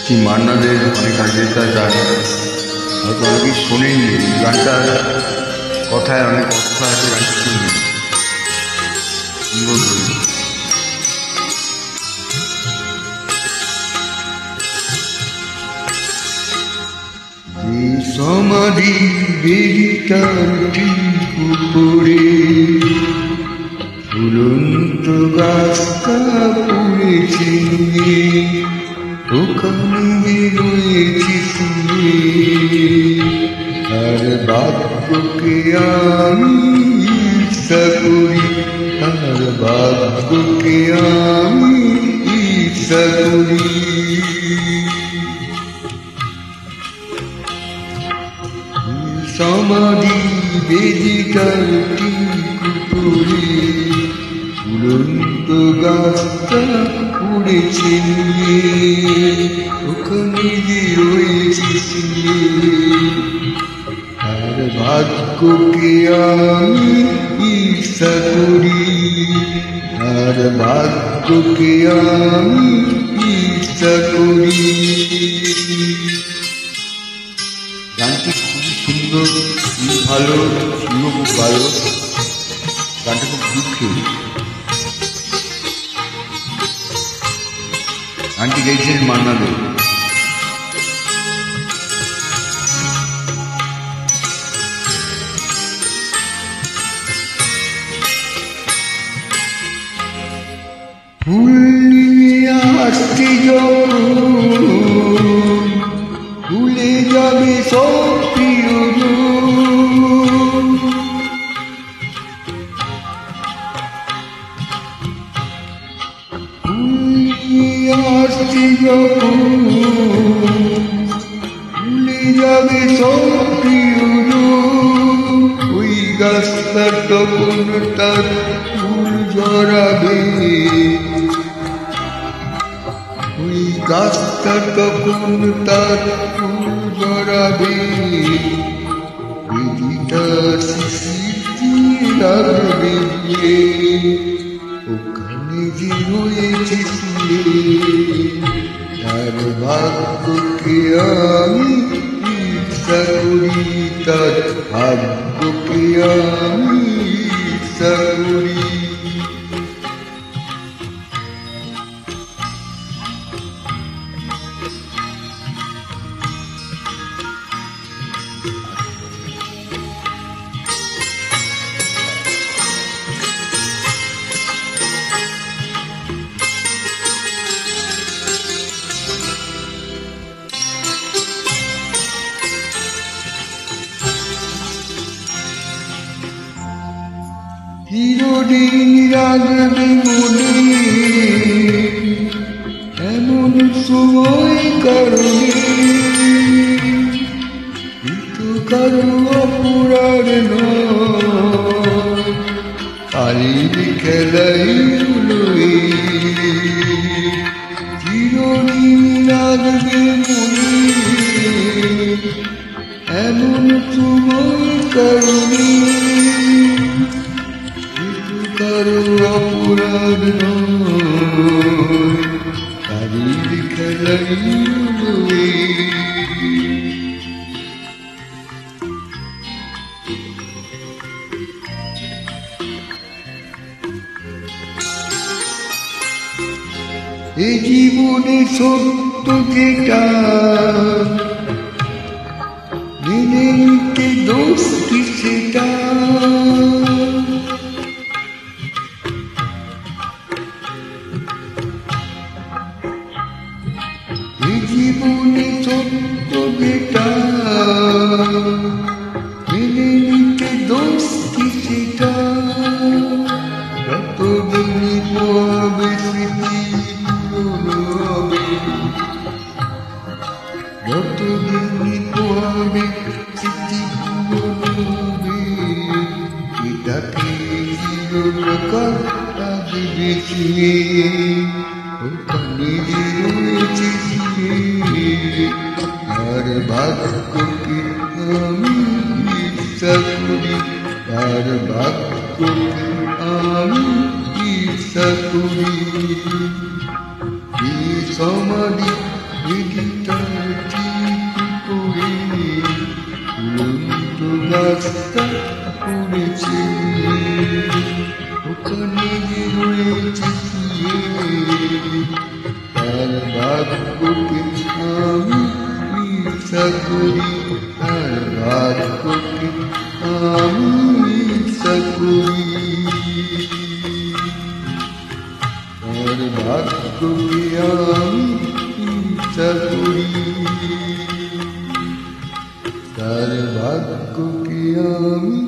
কি মান্নাদের অনেক আগের গান, হয়তো অনেকেই শোনেননি। গানটার কথায় অনেক অর্থ আছে, গানটা শুনবেন, সুন্দর বলি। যে সমাধি বেরিতার ঠিক উপরে ঝুলন্ত গাছটা পড়েছে, ওখানে রয়েছে শুনে আর ভাগ্যকে আমি ঈর্ষা করি, আর ভাগ্যকে আমি ঈর্ষা করি। সমাধি বেদিকার ঠিক উপরে ঝুলন্ত গাছটা পড়েছে, ওখানে যে রয়েছে আর ভাগ্যকে আমি ঈর্ষা করি, আর ভাগ্যকে আমি ঈর্ষা করি। গানটি খুবই সুন্দর, খুব ভালো, শুনো খুব ভালো। গানটা খুব দুঃখের। গানটি গেয়েছেন মান্না দে। ফুল নিয়ে আসতে যখন ভুলে যাবে সব প্রিয়জন, ফুল নিয়ে আসতে যখন ভুলে যাবে সব প্রিয়জন, ওই গাছটা তখন তার ফুল জড়াবে, ওই গাছটা তখন তার ফুল জড়াবে, বেদিটা শিশির রাখবে, ওখানে যে রয়েছে শুয়ে তার ভাগ্যকে আমি ঈর্ষা করি, তার ভাগ্যকে আমি ঈর্ষা করি। চিরদিন রাখবে মনে এমন সময় কারণে, কিন্তু কারো অপরাধ নয়, কালির খেলাই লয়ে। চিরদিন রাখবে মনে এমন সময় কারণে, কারো অপরাধ নয়, কালির খেলাই লয়ে। এ জীবনে সত্য যেটা মেনে নিতে দোষ কি সেটা, জীবনে সত্য যেটা মেনে নিতে দোষ কি সেটা, যতদিন পাবে স্মৃতি পুরনো হবে, যতদিন পাবে স্মৃতি পুরনো হবে, এটাকে চিরকাল রাখবে চিনে, ওখানে যে রয়েছে আর ভাগ্যকে আমি ঈর্ষা করি, আর ভাগ্যকে আমি ঈর্ষা করি। সমাধি রাস্তা পড়েছে, ওখানে যে রয়েছে তার ভাগ্যকে আমি ঈর্ষা করি, তার ভাগ্যকে আমি ঈর্ষা করি, তার ভাগ্যকে আমি ঈর্ষা করি, তার ভাগ্যকে আমি